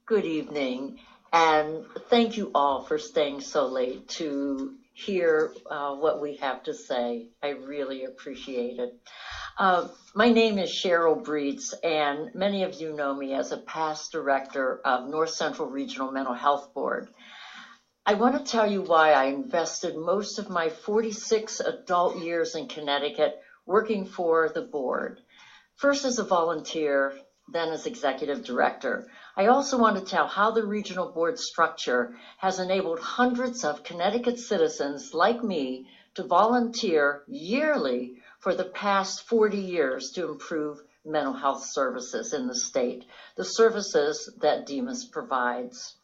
Good evening, and thank you all for staying so late to hear what we have to say. I really appreciate it. My name is Sheryl Breetz, and many of you know me as a past director of North Central Regional Mental Health Board. I want to tell you why I invested most of my 46 adult years in Connecticut working for the board. First as a volunteer, then as executive director. I also want to tell how the regional board structure has enabled hundreds of Connecticut citizens like me to volunteer yearly for the past 40 years to improve mental health services in the state, the services that DEMAS provides.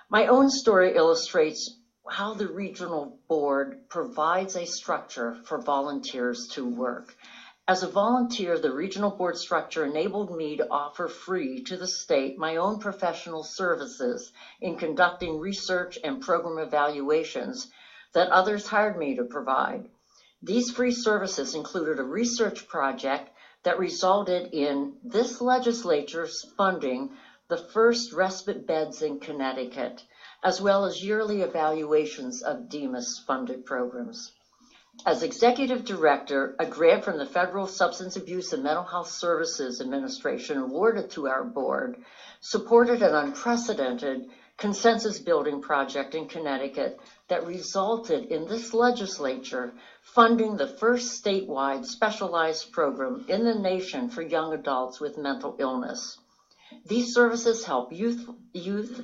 My own story illustrates how the regional board provides a structure for volunteers to work. As a volunteer, the regional board structure enabled me to offer free to the state my own professional services in conducting research and program evaluations that others hired me to provide. These free services included a research project that resulted in this legislature's funding the first respite beds in Connecticut, as well as yearly evaluations of DEMAS-funded programs. As executive director, a grant from the Federal Substance Abuse and Mental Health Services Administration awarded to our board supported an unprecedented consensus building project in Connecticut that resulted in this legislature funding the first statewide specialized program in the nation for young adults with mental illness. These services help youth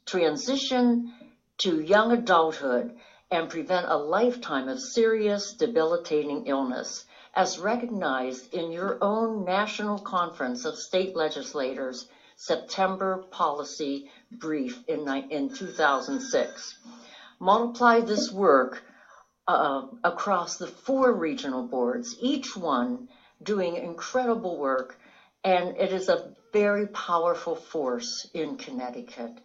transition to young adulthood and prevent a lifetime of serious, debilitating illness, as recognized in your own National Conference of State Legislators September Policy Brief in 2006. Multiply this work across the 4 regional boards, each one doing incredible work, and it is a very powerful force in Connecticut.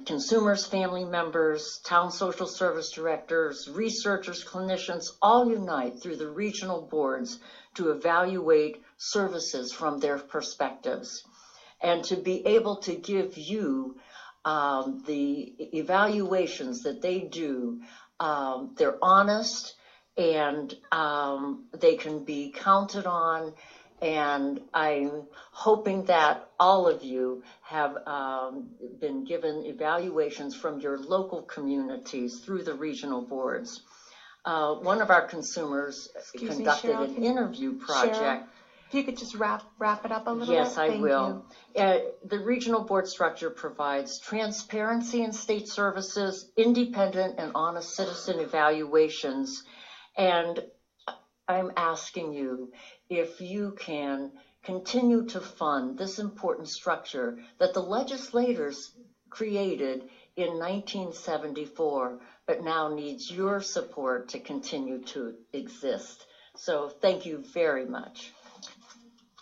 Consumers, family members, town social service directors, researchers, clinicians, all unite through the regional boards to evaluate services from their perspectives and to be able to give you the evaluations that they do. They're honest and they can be counted on. And I'm hoping that all of you have been given evaluations from your local communities through the regional boards. One of our consumers conducted an interview project. Sheryl, if you could just wrap it up a little bit. Yes, I will. The regional board structure provides transparency in state services, independent and honest citizen evaluations, and I'm asking you if you can continue to fund this important structure that the legislators created in 1974, but now needs your support to continue to exist. So thank you very much.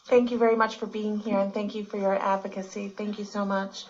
Thank you very much for being here, and thank you for your advocacy. Thank you so much.